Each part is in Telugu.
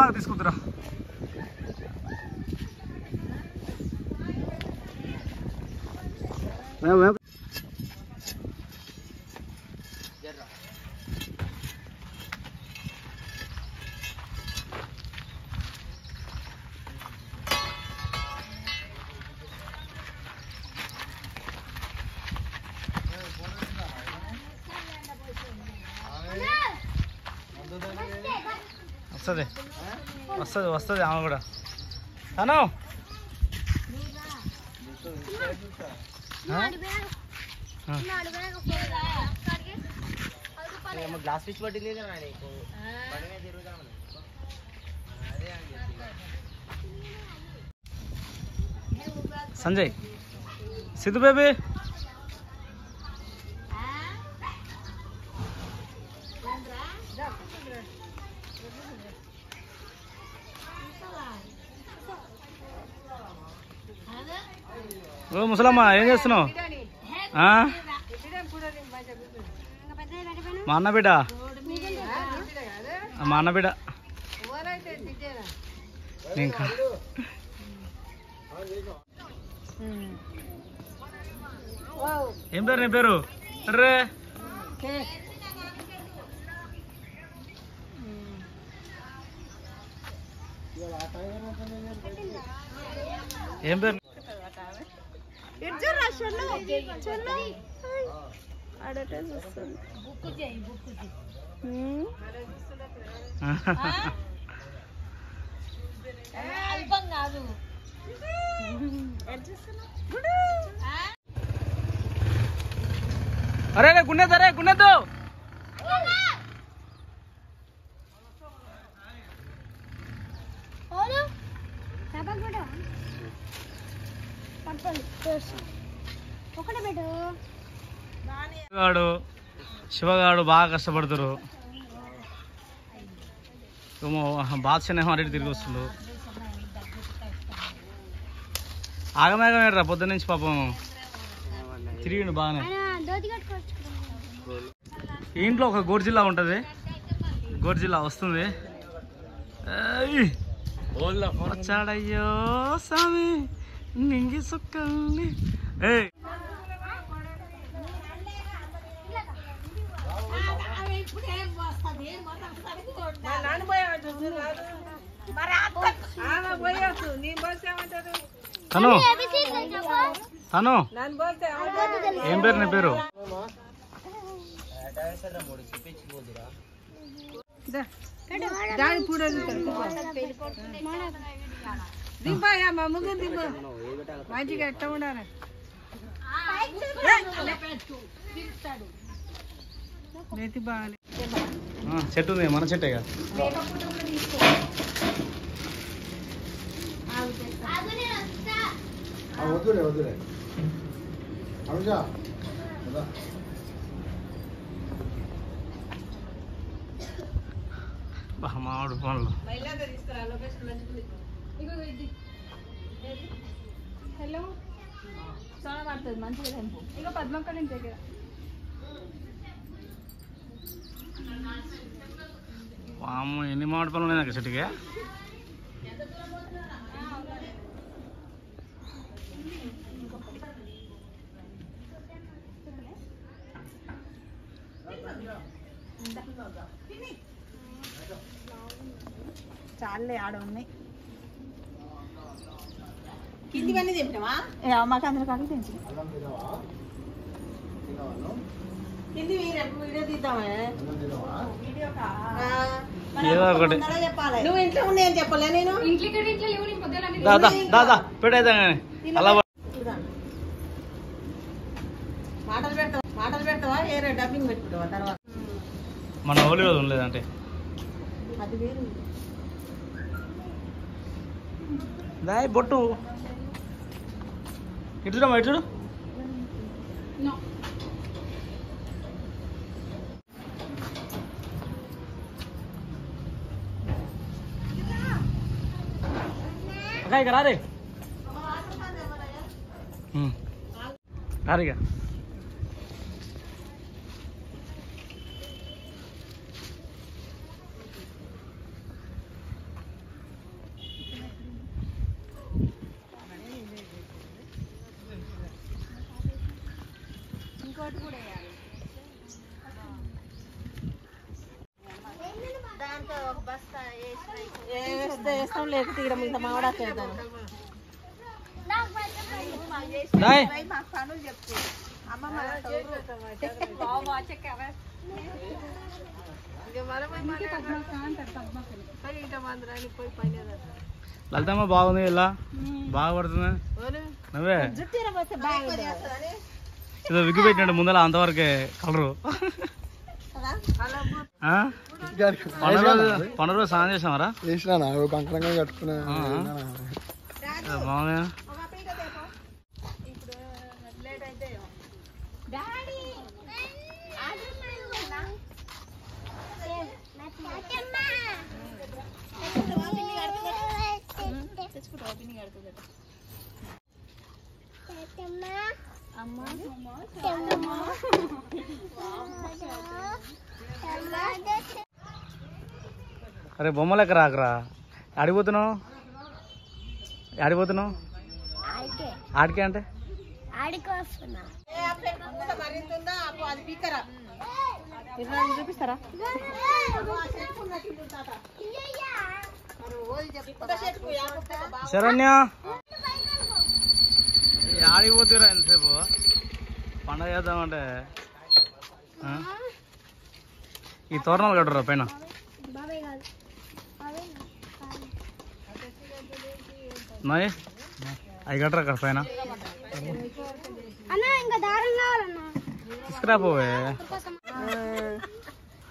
బాగా తీసుకుంటురా. వస్తుంది వస్తుంది వస్తుంది ఆమె కూడా. తను గ్లాస్ ఫిష్ పట్టింది సంజయ్ సిద్ధు బేబీ ఓ ముసలమ్మ ఏం చేస్తున్నావు? మా అన్న బిడ్డ మా అన్న బిడ్డ ఇంకా ఏం పేరు నీ పేరు? రే ఏం పేరు? అరే గున్నెద్దు, అరే గున్నెద్దు. శివగాడు బాగా కష్టపడుతురు. బాద్షానేమో అడిగి తిరిగి వస్తుండు. ఆగమేగమేరా పొద్దున్న నుంచి పాపం తిరిగిండు బాగానే. ఇంట్లో ఒక గోర్జిల్లా ఉంటుంది, గోర్జిల్లా వస్తుంది. వచ్చాడయ్యో స్వామి నింగి సుక్కల్ని. తను తను ఏం పేరు నీ పేరు? మంచిగా ఎట్ట ఉండాలి. చెట్టు ఉంది, మన చెట్టేగా. వద్దులే వద్దులే మామిడి పనులు. హలో చాలా పడుతుంది మంచిగా. ఇంకా పద్మక్క నుంచి దగ్గర వాము ఎన్ని మామిడి పనులు ఉన్నాయి నాకు చెట్టుకి. చాలే ఆడ ఉన్నాయి. కిందివన్నీ తెంపినావా? మాకు అందరి కాడికి తెంచి కింది వీడియో తీద్దామే. ఏదో ఒకటి చెప్పాలి. నువ్వు ఇంట్లో ఉన్నాయని చెప్పలే నేను. దాదా దాదా పెట్టేదా అలా మాటలు పెడతావా ఏరే డబ్బింగ్ పెట్టుకుంటావా తర్వాత? మన ఓలి రోజు ఉండలేదంటే అది వేరు. దాయి బొట్టు ఇటు చూడమ్మా, ఇటు చూడు. అక్క ఇక రారే రారిగా. వేస్తాం లేకపోతే ఇక్కడ ఇంత మామిడాకేద్దాం. లలితమ్మ బాగుంది, ఇలా బాగా పడుతుంది. నువ్వే ఏదో విగ్గు పెట్టినట్టు ముందర అంతవరకే కలరు. పండుగ రోజు స్నానం చేసామరా? కంకరంగా కట్టుకున్నా బాగుంది. అరే బొమ్మలెక్క రాకరా. ఆడిపోతున్నావు ఆడిపోతున్నావు ఆడికే అంటే చూపిస్తారా? శరణ్య ఆడిపోతురా ఎంతసేపు పండగ చేద్దామంటే. ఈ తోరణాలు కట్టరా పైన. మరి అవి కట్టరా అక్కడ పైన తీసుకురా పోవే.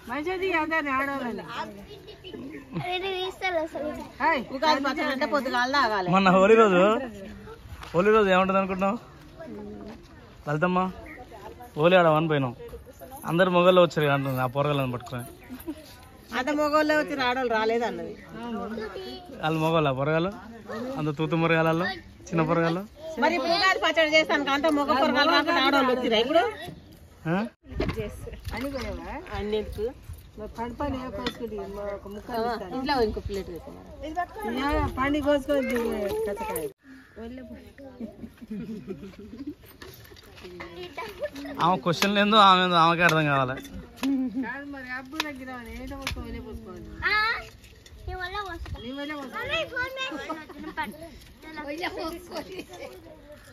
మంచిది అదే ఆడవాళ్ళని ఉగాది పచ్చడి అంటే పొద్దుగాల తాగాలి. మొన్న హోలీ రోజు ఏముంటుంది అనుకుంటున్నావు లలితమ్మ? హోలీ ఆడమని పోయినాం, అందరు మొగల్లో వచ్చారు అంటుంది ఆ పొరగాళ్ళని పట్టుకొని. అంత మొగోళ్ళే వచ్చి ఆడవాళ్ళు రాలేదు అన్నది. వాళ్ళు మొగోళ్ళ పొరగాలు అంత తూతు మురగాలలో చిన్న పొరగాలు. మరి ఇప్పుడు ఉగాది పచ్చడి చేస్తాను అంత మొగ పొరగాలు కాకుండా ఆడవాళ్ళు వచ్చిరా ఇప్పుడు? అన్నింటికి ఇంట్లో ఇంకో ప్లేట్ పండి కోసుకొని ఆమె క్వశ్చన్ ఏందో ఆమెకి అర్థం కావాలి. మరి అబ్బు దగ్గర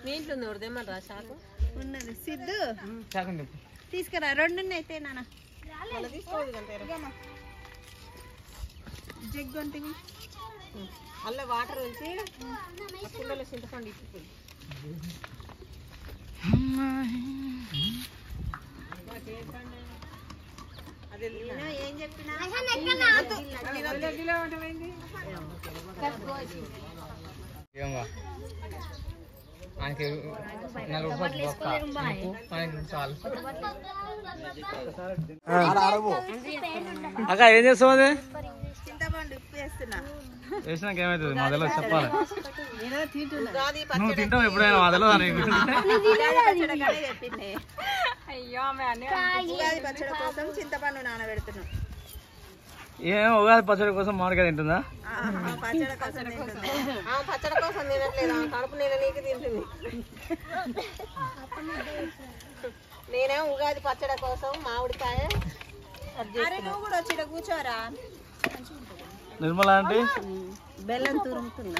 మీ ఇంట్లో ఉంది ఉడదేమరా షాకు ఉన్నది. సిద్ధు తీసుకురా, రెండు అయితే నాన్న జగ్గు అంటే అల్ల వాటర్ వచ్చి కుండలో చింతపండు ఇచ్చిపోయి ఏం చెప్పినా అక్క ఏం చేస్తావు? అది చింతపండు ఉప్పు వేస్తున్నా. వేసినాక ఏమవుతుంది మా తెలియదు చెప్పాలి. నువ్వు తింటావు ఎప్పుడైనా మా తెలియదు. ఉగాది పచ్చడి కోసం చింతపండు నానబెడుతున్నా. ఏమో ఉగాది పచ్చడి కోసం మామిడికాయ తింటుందా? పచ్చడి కోసం తినట్లేదు, కడుపు నీళ్ళ నీకు తింటుంది. నేనే ఉగాది పచ్చడి కోసం మామిడికాయ. నువ్వు కూడా వచ్చి కూర్చోరా. నిర్మల అంటే బెల్లం తురుముతున్నా.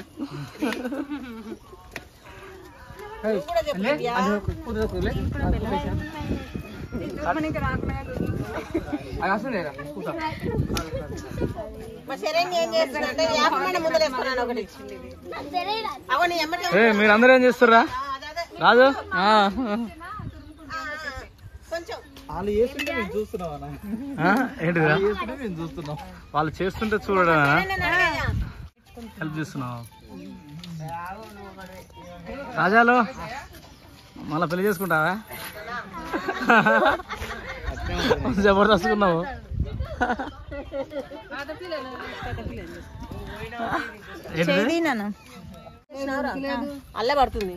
మీరందరూ ఏం చేస్తారా? రాజు ఏంటిదా వాళ్ళు చేస్తుంటే చూడడా హెల్ప్ చేస్తున్నావు? రాజాలు మళ్ళా పెళ్లి చేసుకుంటావా? జబర్దస్తున్నావు. అల్ల పడుతుంది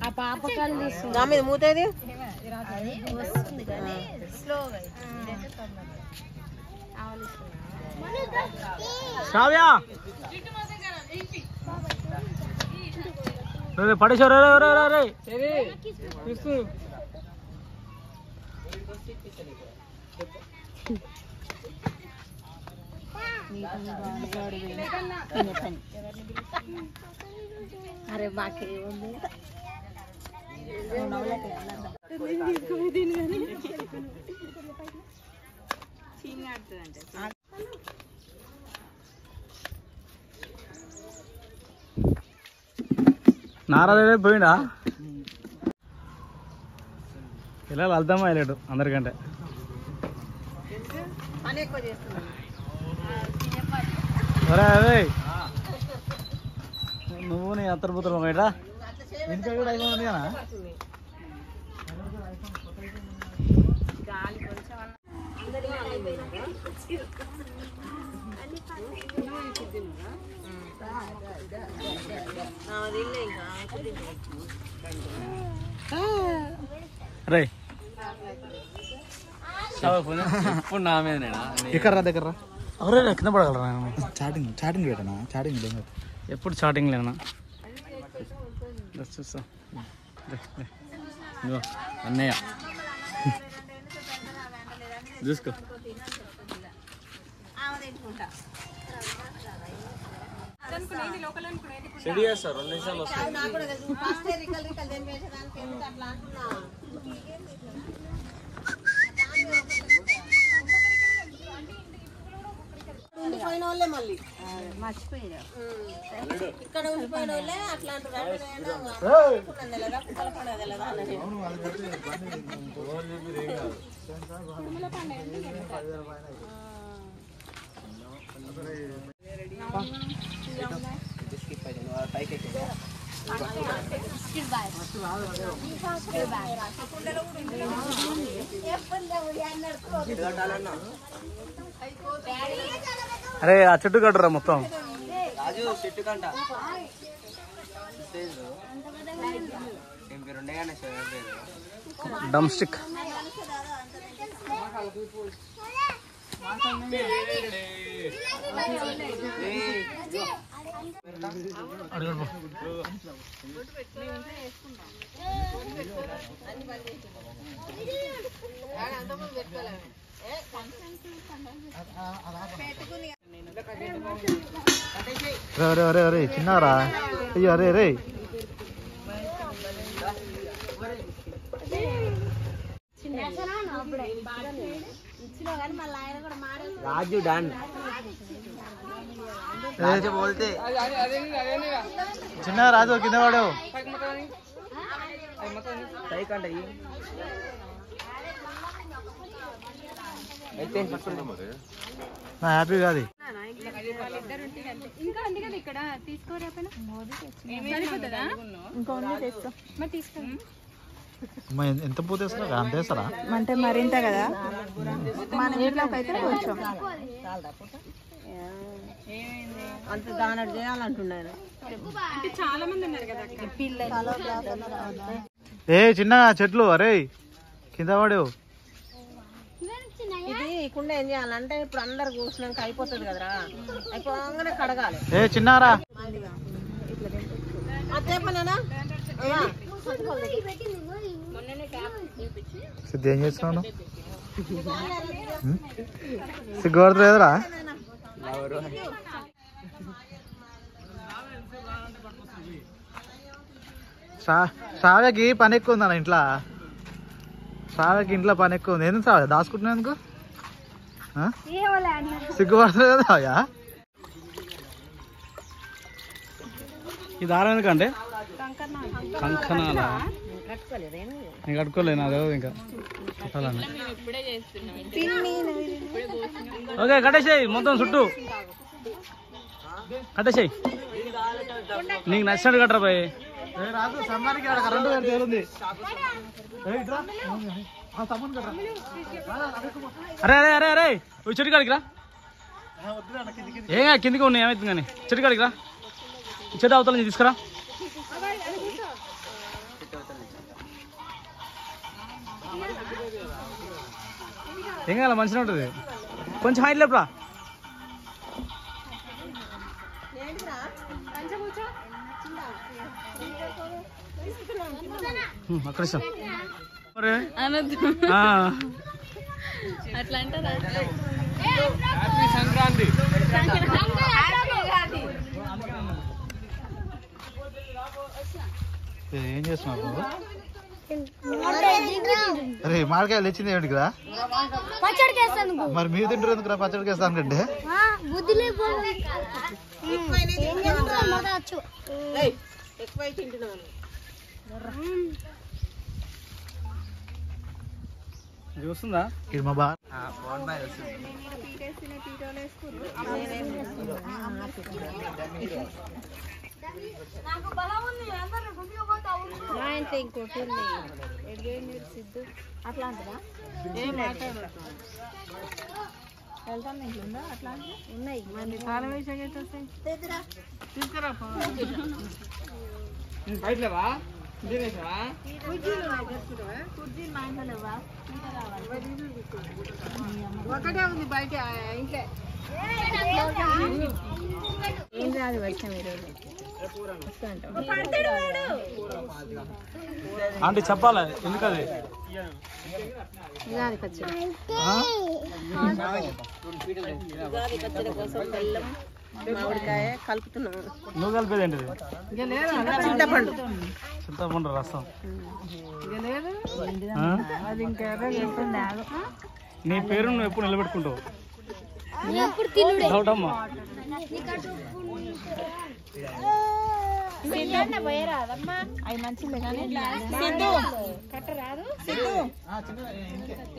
దా మీద మూతేది. శ్రావ్య పడేశారు. అరే బాకీ ఉంది నారాయణ పోయిండా ఇలా వెళ్దామా వెళ్ళాడు అందరికంటే పని ఎక్కువ చేస్తున్నాను అదే నువ్వు నీ అత్తరపుత్రం బయట ఇంట్లో కూడా 5 మంది కదా రే ఇప్పుడు నా మీద ఇక్కడ దగ్గర అరే కింద పడగలరా చాటింగ్ పెట్టనా చాటింగ్ ఎప్పుడు స్టార్టింగ్ లేనా చూస్తా అన్నయ్య చూసుకో చెడి చేస్తారు 2 నిమిషాలు ఉండిపోయిన వాళ్ళే మళ్ళీ మర్చిపోయారు ఇక్కడ ఉండిపోయిన వాళ్ళే అట్లాంటి అరే ఆ చెట్టు కట్టురా మొత్తం చెట్టు కంట డమ్ స్టిక్ అరే అరే అరే చిన్నారా అయ్యో అరే రే రాజు డాన్ చిన్న రాజు కింద పడావు నా హ్యాపీ కాదు ఇంకా ఉంది కదా ఇక్కడ తీసుకోరా సరిపోతుందా ఇంకా ఉంది తెస్తా మరి తీసుకో ఎంత పూత వేస్తారా అంత వేస్తారా అంటే మరింత కదా మన ఇంట్లోకి అయితే కొంచెం అంత దానడు చేయాలంటున్నారు అంటే చాలా మంది ఉన్నారు కదా పిల్లలు ఏ చిన్న చెట్లు అరే కింద పడేవు ఇది ఇకుండా ఏం చేయాలంటే ఇప్పుడు అందరు కూర్చున్నాక అయిపోతుంది కదరా అయిపోగానే కడగాలి ఏ చిన్నారా అదేపనేనా సిద్ధి ఏం చేస్తున్నావు సిగ్గుపడుతుంది ఎదురా శ్రావ్యకి పని ఎక్కువ ఉందన్న ఇంట్లో శ్రావ్యకి ఇంట్లో పని ఎక్కువ ఉంది ఎందుకు శ్రావ్య దాచుకుంటున్నా ఎందుకు సిగ్గుపడుతుంది కదా అయ్యా ఈ దారం ఎందుకంటే కంకణాలా నేను కట్టుకోలేదు అదే ఇంకా కట్టాలని ఓకే కట్టేసేయి మొత్తం చుట్టూ కట్టేసేయి నీకు నచ్చినట్టు కట్టరా బాయ్ రాజు సమ్మానికి కరెంటు తేలుంది అరే అరే అరే అరే చెట్టు కాడికి రా ఏం కిందికి ఉన్నాయి ఏమైతుంది కానీ చెట్టు కాడికి రా చెట్టు అవతల నుంచి తీసుకురా ఏం కావాలి మంచిగా ఉంటుంది కొంచెం హైట్ లేపురా అక్కడ ఇస్తాం అనొద్దు అట్లా అంటారా సంక్రాంతి ఏం చేస్తున్నావు అరే మామిడికాయలు తెచ్చింది ఏమిటి కదా మరి మీరు తింటారు ఎందుకు పచ్చడికి వేస్తాను అంటే చూస్తుందా ఇది మా బాగా మా ఇంట్లో ఇంకోటి సిద్ధు అట్లా అంటదా వెళ్తాను ఇంట్లో అట్లా ఉన్నాయి కాలం వేసాక తీసుకురా బయటలేవా ఒకటే ఉంది బయట ఇంట్లో ఏం రాదు వర్షం ఈరోజు ఆంటీ చెప్పాలి ఎందుకది ఉగాది పచ్చడి ఉగాది పచ్చడి కోసం బెల్లం మామిడికాయ కలుపుతున్నాం. నువ్వు కలిపేది ఏంటిది చింతపండు చింతపండు రసం నీ పేరు నువ్వు ఎప్పుడు నిలబెట్టుకుంటావు డౌట్ అమ్మా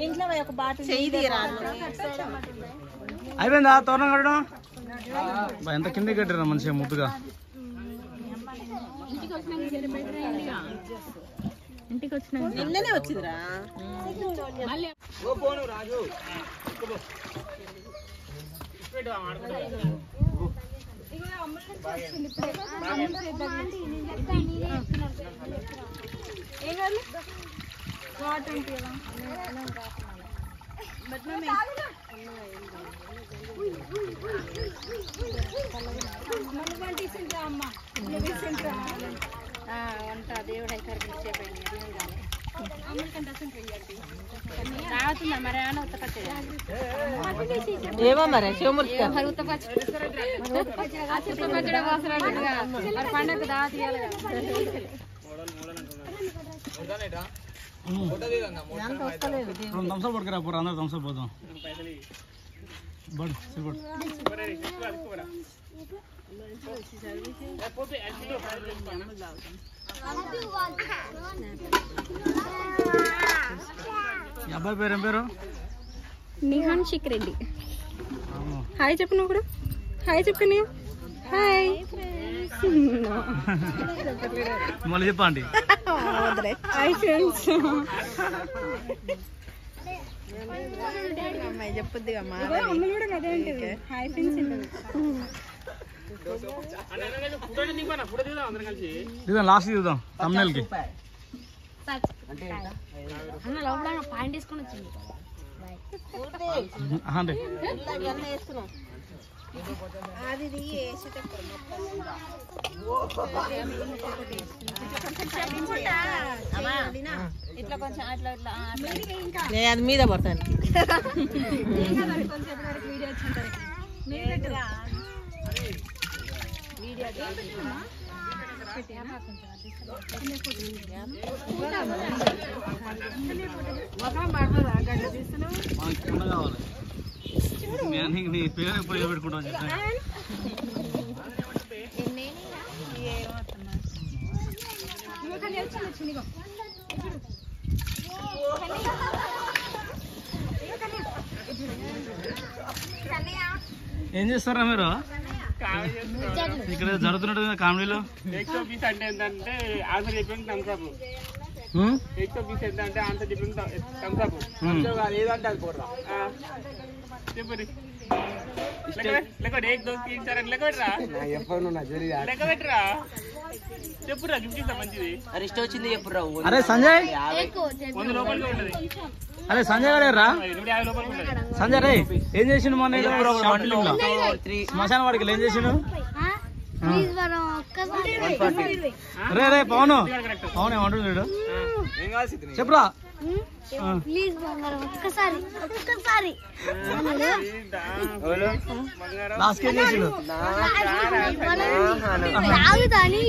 ఇంట్లో ఒక బాటిల్ అయిపోయిందా తోరణం కట్టడం ఎంత కింద కట్టారా మంచిగా ముద్దుగా ఇంటికి వచ్చిన నిన్ననే వచ్చిందిరా వంట దేవుడు అయితే ఏమో మరి పండుగ దా తీయాలి థమ్స్అప్ పట్టుకురా పోరా అందరూ థమ్స్అప్ పోదాం బడ్ ఈ అబ్బాయి పేరు ఏం పేరు నిహాన్ షిక్ రెడ్డి హాయ్ చెప్పు నువ్వు కూడా హాయ్ చెప్పు నువ్వు హాయ్ మళ్ళీ చెప్పండి హాయ్ ఫ్రెండ్స్ అమ్మాయి చెప్పొద్ది అమ్మలు కూడా అదే ఉంటుంది హాయ్ ఫ్రెండ్స్ చూద్దాం లాస్ట్ చూద్దాం thumbnail కి అన్న లోపల పాయింట్ వేసుకొని వచ్చింది అంటే ఇట్లా కొంచెం అట్లా ఇట్లా అది మీద పడతాను కావాలి నీ పేరు ఎప్పుడు పెట్టుకుంటావు చెప్పా ఏం చేస్తారా మీరు ఇక్కడ జరుగుతున్నట్టు కామెడీలో ఎక్సోపీస్ అంటే ఏంటంటే ఆన్సర్ చెప్పండి థమ్స్అప్ ఎక్సోపీస్ ఏంటంటే ఆన్సర్ చెప్పండి థమ్స్అప్ ఏదంటే అది కూడా చెప్పు లెక్క ఏక్ దోస్త్ తీన్ సార్ లెక్క పెట్టరా లెక్క పెట్టరా చెప్పురా గిఫ్ట్ మంచిది అరెస్ట్ వచ్చింది చెప్పురా అరే సంజయ్ 100 లోపలికి ఉంటది అరే సంజయ్ గారు రా 150 లోపలికి ఉంటది సంజయ్ రే ఏం చేసిండు మొన్న శ్మశాన వాడికి ఏం చేసిండు రే రే పవన్ పవన్ ఏమంటాడు చూడు చెప్పురా ప్లీజ్ బంగారం ఒక్కసారి లాస్ట్ ఏం చేసిండు రాగుదాని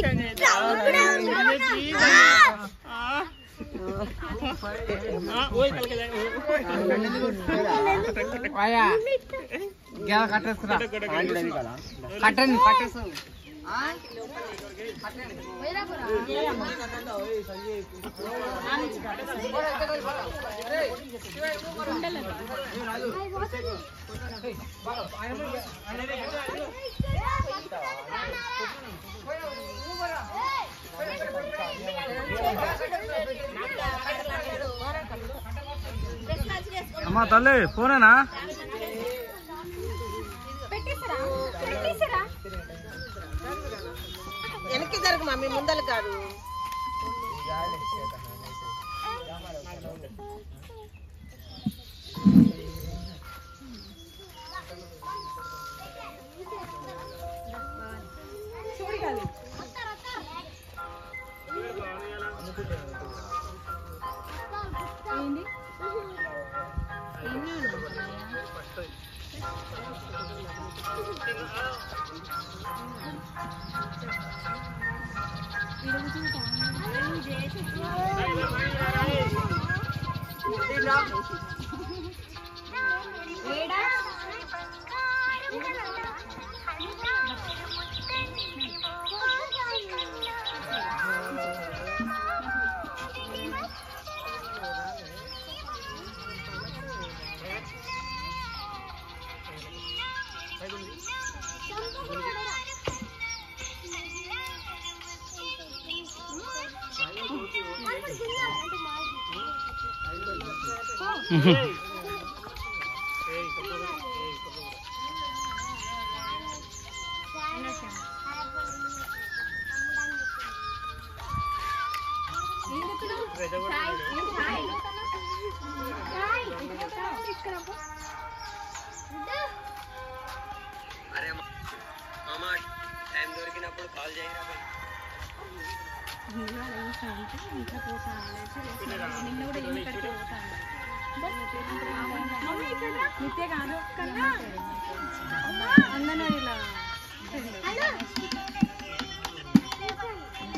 అమ్మా తల్లి ఫోనేనా వెనక్కి జరుగు మమ్మీ ముందలు కాదు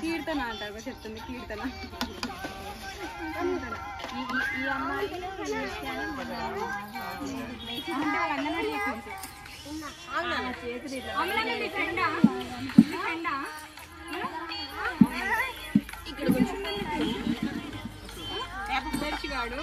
కీర్తన అంటారు చెప్తుంది కీర్తన ఈ అమ్మాయి బెర్చిగాడు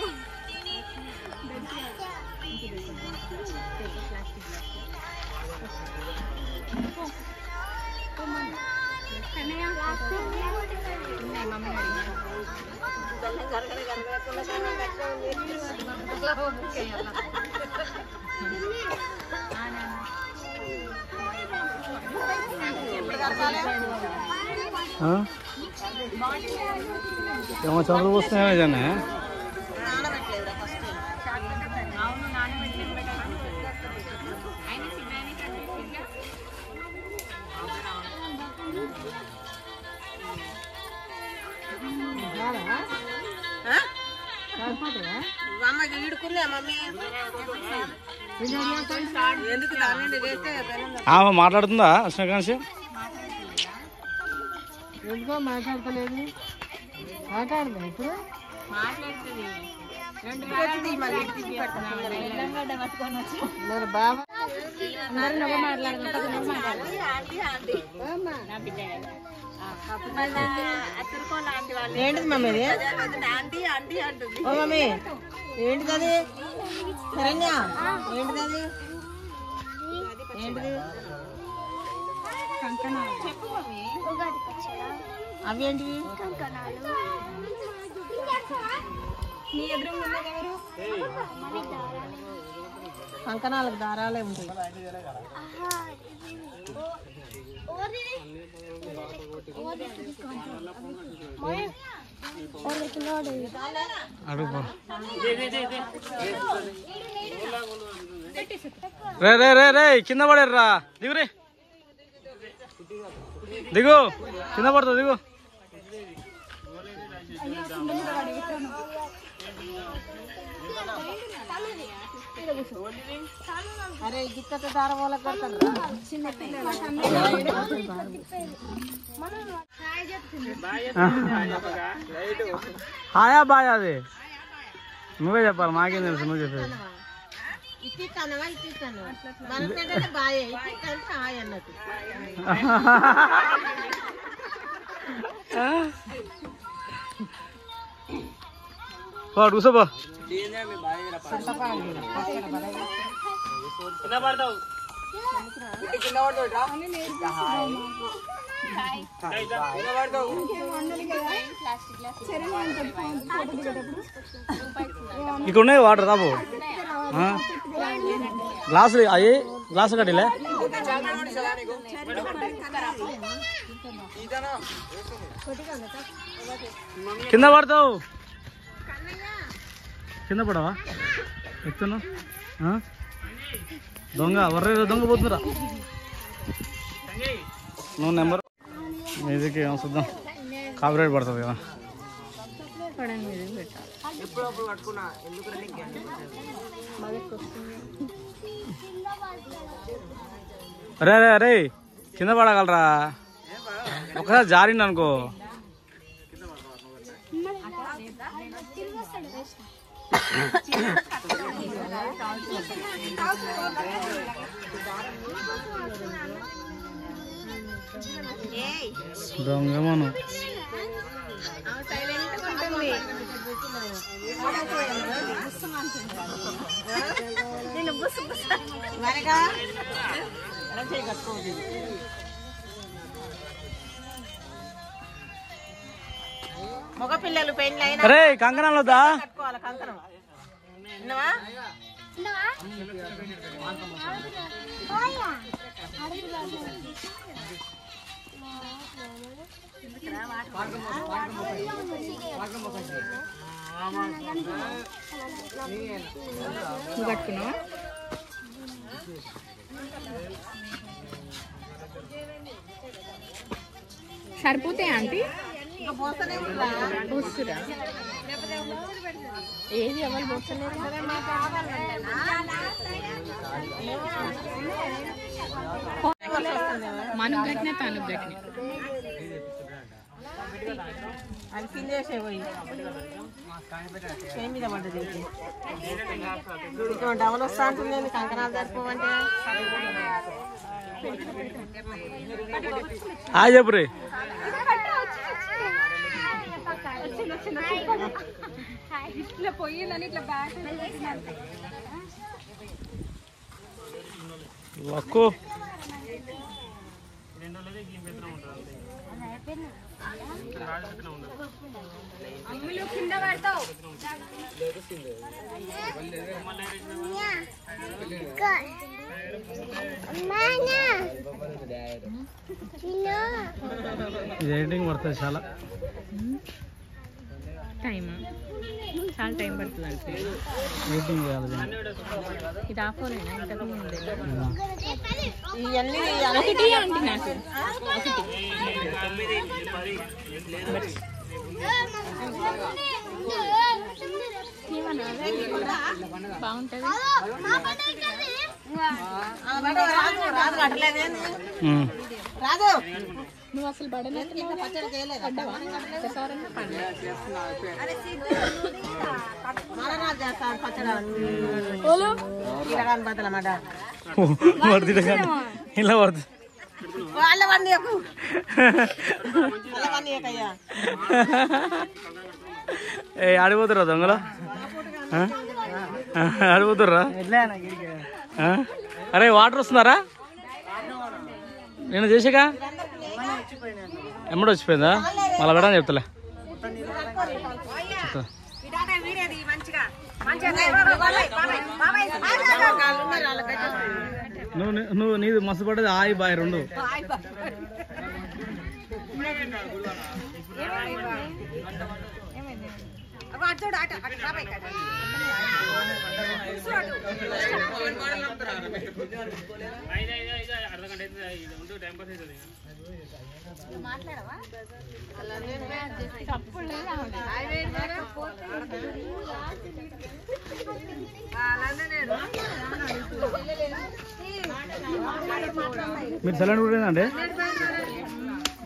ఏమో చదువు వస్తున్నాయో జనే మాట్లాడుతుందా శ్రీకాంత్ ఎందుకో మాట్లాడతలేదు మాట్లాడదా ఇప్పుడు మరి బాబా ఏంటిది మమ్మీ ఓ మమ్మీ ఏంటిది అది శరణ్య ఏంటిది అది ఏంటిది అవి ఏంటివి నీ ఎదురు కంకణాలకు దారాలే ఉంటాయి రే రే రే రే కింద పడేర్రా దిగురే దిగు కింద పడుతుంది దిగు. అరే గిత్త దార వాళ్ళకి కడతారు. హాయా బాయ్ అది నువ్వే చెప్పాలి, మాకేం తెలుసు, నువ్వు చెప్పేది. ఇట్టిస్తానవా ఇట్టిస్తాను మనకంటే బాయ్ ఇట్టిస్తాను హాయ్ అన్నట్టు. కూసోపో. ఇక్కడ ఉన్నాయి వాటర్ రాబో. గ్లాసులు అవి గ్లాసు కట్టిలే కింద పడతావు. కింద పడవా ఎక్కుతున్నావు. దొంగ వర్రే దొంగ పోతుందిరా. నువ్వు నెంబర్ మీదకి చూద్దాం, కాపీరైట్ పడుతుంది కదా. అరే అరే అరే కింద పడగలరా, ఒకసారి జారింది అనుకో. దొంగమను మగ పిల్లలు పెళ్ళి అయినా అరే కంకణాలు వద్దా? కట్టుకోవాలి కంకణం. కట్టుకున్నావా? సరిపోతాయి ఆంటీ? పోస్తురా ఏది ఎవరు పోస్తలేరు? మనకు గట్టిన తను గట్టిన అది కిందేసే పోయి మీద పడ్డది. డబల్ వస్తా అంటుంది కంకణాలు సరిపోవంటే. చెప్పు రే. ఇట్లా పోయిందని ఇట్లా బ్యాగ్ వక్కు అమ్ములు కింద పడతావు. ఎడిటింగ్ పడుతుంది చాలా టైం, చాలా టైం పడుతుంది అంటే ఎడిటింగ్ చేయాలి. ఇది ఆఫోనేనా ఇంతకు ముందే? ఇవన్నీ ఒకటి అంటే నాకు బాగుంటది. రాదు కట్టలేదే రాదు. నువ్వు అసలు పడనట్టు పచ్చడి చేయలేదు. పచ్చడి బద్దలమాట ఇలా పడుతుంది. వాళ్ళ వండి వండియకయ్యా. ఏ ఆడిపోతురా దొంగలో, ఆడిపోతుర్రా. అరే వాటర్ వస్తున్నారా? నేను చేసాక ఎమ్మడి వచ్చిపోయిందా? మళ్ళీ పెట్టని చెప్తలే. నువ్వు నీది మస్తు పడ్డది. ఆయి బాయ్ రెండు. చూడు అర్ధగంట అయితే టైం పాస్ అవుతుంది. మీరు సైలెంట్ కూడా అండి,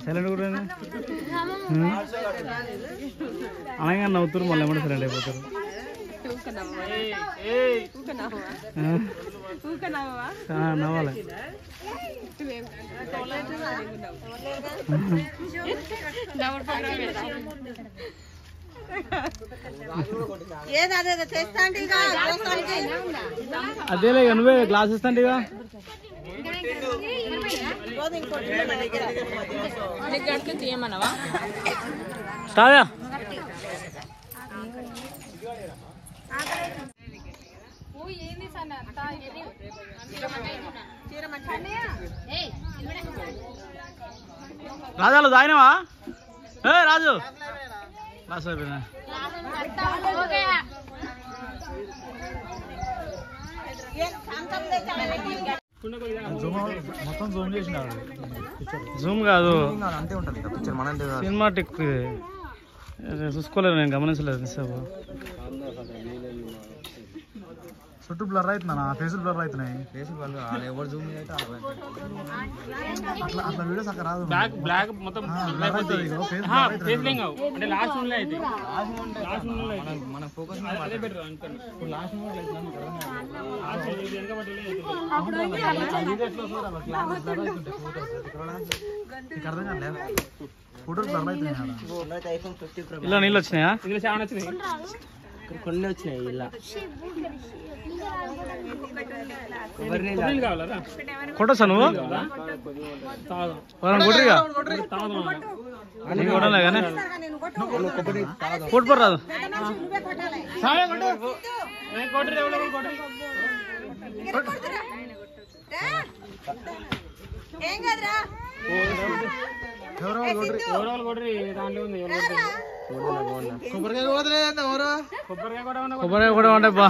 సైలెంట్ కూడా అనగా నవ్వుతారు, మళ్ళీ ఏమన్నా సైలెంట్ అయిపోతారు. నవ్వాలి. అదేలే నువ్వే గ్లాస్ ఇస్తాండి. స్టార్ట్. రాజాలు తాగినావా? ఏ రాజు క్లాస్ అయిపోయినా. మొత్తం జూమ్ చేసిన జూమ్ కాదు, అంతే ఉంటుంది పిక్చర్ మన సినిమాటిక్. చూసుకోలేదు, నేను గమనించలేదు. చుట్టూ బ్లర్ అవుతుందా, ఫేసులు బ్లర్ అవుతున్నాయి. ఫేసులు బ్లర్ ఎవరు జూమ్ అయితే అట్లా అట్లా వీడియోస్ అక్కడ రాదు. బ్లాక్ మొత్తం అంటే లాస్ట్ మూవీలో అయితే మన ఫోకస్ అదే బెటర్ అనుకోండి. లాస్ట్ మూవీలో అర్థం కాదు, ఫోటోలు బ్లర్ అవుతున్నాయి. ఇలా నీళ్ళు వచ్చినాయా? ఇందులో చాలా వచ్చినాయి, కొన్ని వచ్చినాయి. ఇలా కొట్టొచ్చా నువ్వు? కొట్టరిగా కొట్టలే కానీ కొట్టుకోరు రాదు. కొబ్బరికాయ కూడా ఉంటే బా.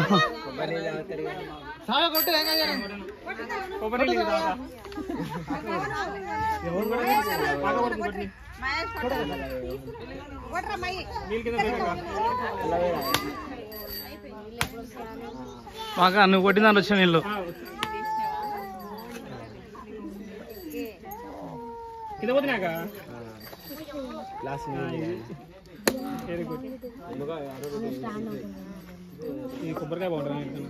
మాకు నువ్వు కొట్టిన దాంట్లో వచ్చిన నీళ్ళు కింద పోతున్నాక కొబ్బరికాయ బాగుంటుంది.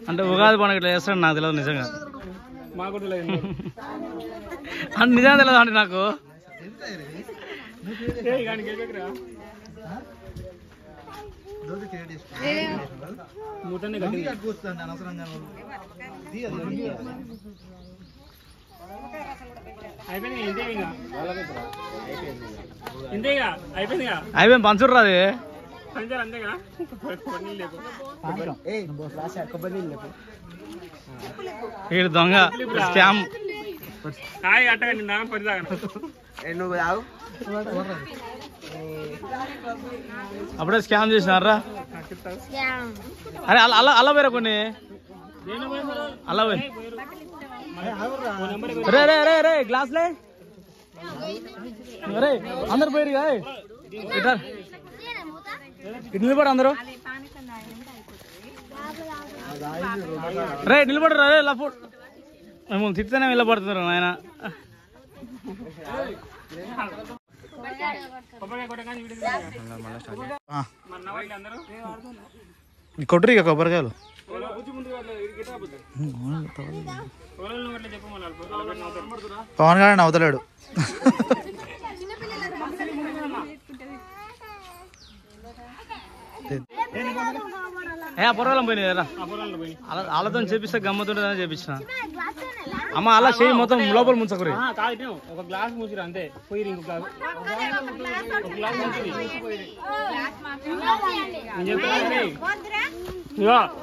అంటే ఉగాది పండుగ ఇట్లా చేస్తాడు నాకు తెలియదు నిజంగా. మాకు కూడా లేదు అంటే నిజంగా తెలియదు అండి నాకు. అయిపోయింది పంచుడు రాదు. వీడు దొంగ స్కామ్. అప్పుడే స్కామ్ చేసినారా? అరే అలా అలా పోయారా కొన్ని? అలా పోయి రే రే రే రే గ్లాస్లే రే అందరు పోయారు. ఇటు నిలబడు అందరూ. రే నిలబడు రే లఫు. మేము తిట్టితేనే వెళ్ళబడుతున్నారు ఆయన. కొట్టరు ఇక కొబ్బరికాయలు. పవన్ గారు నవ్వుతలేడు. ఏ పొరగాలం పోయినాయి కదా, వాళ్ళతో చేపిస్తే గమ్మతుంటుందని చేపించిన. అమ్మ అలా చేయి మొత్తం లోపల ముంచకురి. ఒక గ్లాస్ ముంచిరు అంతే. పోయి ఇంకో గ్లాస్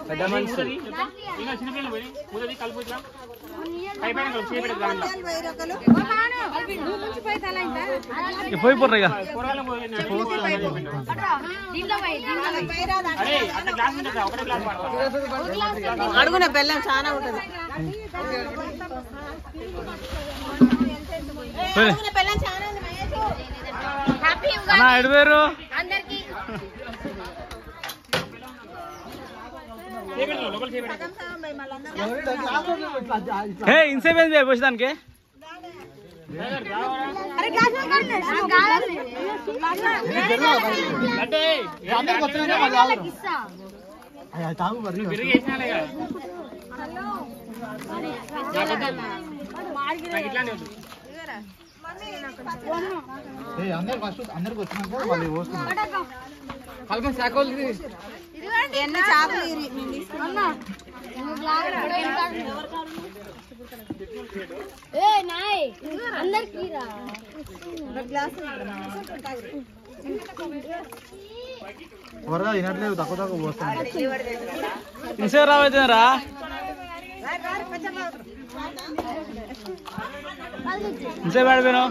పెద్ద మనిషి చిన్నపిల్లలు పోయి కలుపుతా పోయి పోర్రా ఇక అడుగున బెల్లం చాలా ఉంటుంది. బెల్లం చాలా ఉంది. అన్నా ఎడిపోయారు ఇంసేపు ఏంది పోసేదానికి అందరికి వచ్చినాక మళ్ళీ పోస్తున్నాం. ఎన్ని చేపలు త్వరగా తినట్లేదు, తక్కువ తక్కువ పోస్తాను. ఇంసేపు రావైతేరా ఇంసేపు ఆడిపోయినావు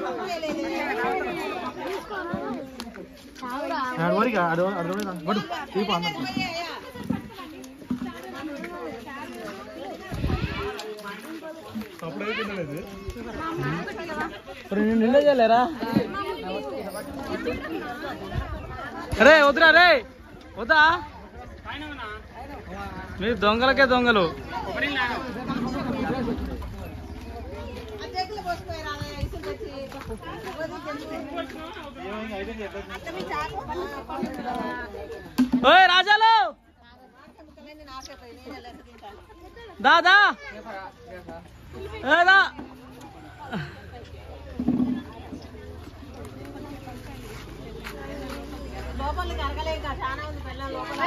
నిన్న చేయలేరా రే వద్దురా రే వద్దా మీరు దొంగలకే దొంగలు ఓయ్ రాజాలు దాదా ఏదా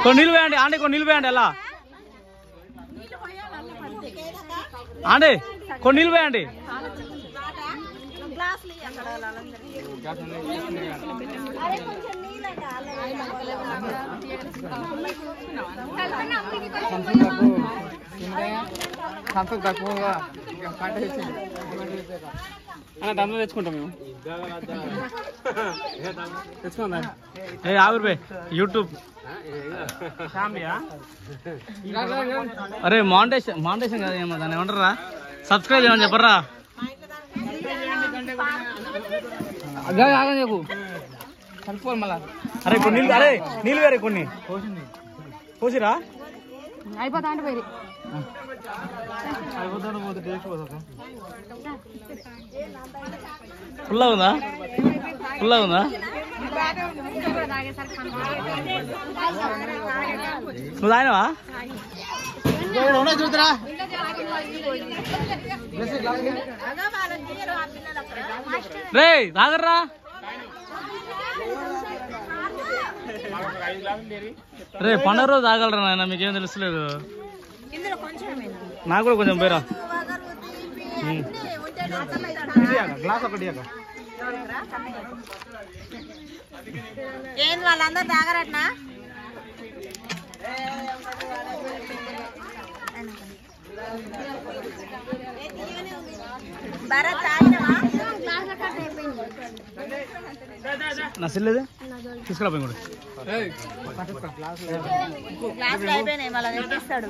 కొన్ని నీళ్ళు వేయండి ఆంటీ, కొన్ని నీళ్ళు వేయండి ఎలా ఆంటీ, కొన్ని నీళ్ళు వేయండి. దమ్ము తెచ్చుకుంటాం మేము తెచ్చుకుందా ఆవిరి యూట్యూబ్ అరే మానిటేషన్ కదా ఏమో దాన్ని ఏమంటారా, సబ్స్క్రైబ్ చేయమని చెప్పరా. అరే కొన్ని నీళ్ళు, అరే నీళ్ళు వేరే కొన్ని పోసిరా అయిపోతా అంటే పోయి ఫుల్లా ఉందా, ఫుల్లా ఉందా? నువ్వు తాగినవా? చూద్దరా రే తాగర్రా. రే పండుగ రోజు తాగలరా నాయన, మీకేం తెలుస్తలేదు. నాకు కూడా కొంచెం పేరా గ్లాస్ ఒకటి ఏంది వాళ్ళందరూ తాగరట్నా? భరత్ తాగినవా? నా సిల్లేదు తీసుకురా పోయి కూడా. గ్లాసులు అయిపోయినాయి, మళ్ళీ తెప్పిస్తాడు.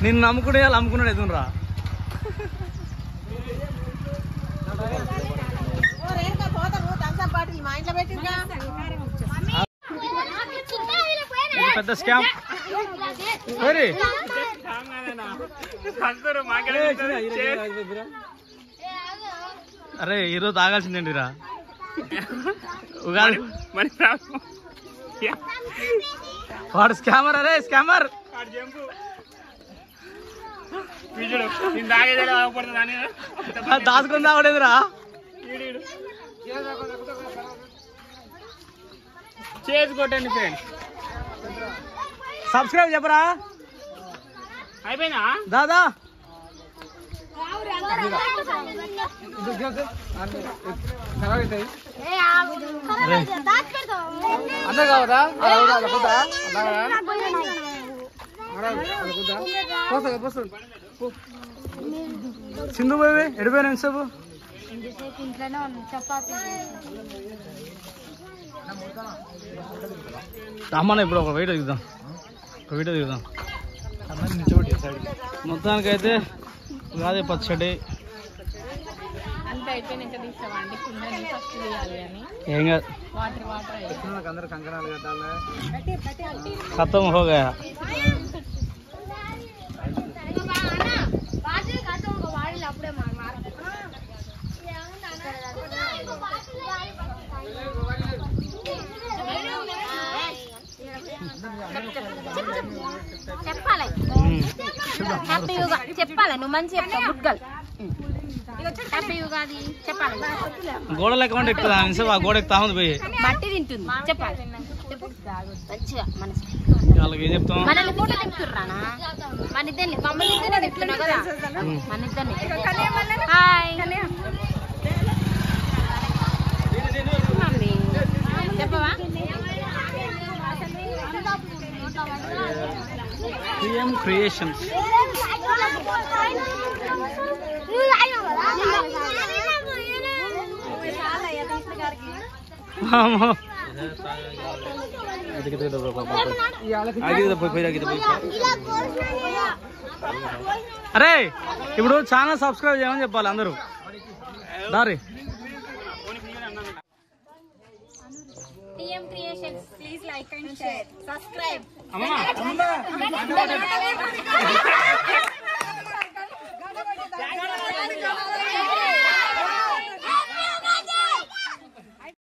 నిన్ను నమ్ముకునే వాళ్ళు అమ్ముకున్నాడు ఎదురురా. పెద్ద స్కామ్. అరే ఈరోజు తాగాల్సిందేంటి రా ఉగాది. వాడు స్కామర్, అరే స్కామర్ వీడు నేను తాగేదే పడుతుంది దాచుకుని తాగడేదిరా. చేసుకోండి ఫ్రెండ్స్. సబ్స్క్రైబ్ చెప్పరా అయిపోయినా దాదా. అందరు కావదా సింధు పోయి ఎడిపోయినా ఎంతసేపు? ఇంట్లోనే ఉంది చపాతీ. రమ్మన్నా ఇప్పుడు ఒక వీడియో దిగుదాం, ఒక వీడియో దిగుదాం. మొత్తానికైతే ఉగాది పచ్చడి అంత అయిపోయినాక తీస్తామండి. కుండని ఫస్ట్ తీయాలి అని ఏం కాదు. వాటర్ అందరు కంకణాలు కట్టాలి. ఖతం హో గయా. అప్పుడే చెప్పాలి. హ్యాపీ యుగా చెప్పాలి. నువ్వు మంచి చెప్తావు గుడ్గల్. హ్యాపీ యుగాది చెప్పాలి. గోడ లెక్క ఉంటే ఎక్కువ ఆ గోడ ఎక్కుతా ఉంది పోయి మట్టి తింటుంది చెప్పాలి. మంచిగా మనసు వాళ్ళకి ఏం చెప్తాం? మనల్ని ఫోటో తింటుర్రానా? మన ఇద్దరిని మమ్మల్ని ఇద్దరిని తింటున్నావు కదా, మన ఇద్దరిని. హాయ్ చెప్పవా? PM creations. అరే ఇప్పుడు ఛానల్ సబ్స్క్రైబ్ చేయమని చెప్పాలి అందరూ. దారి TM Creations, please like and share, subscribe. అమ్మా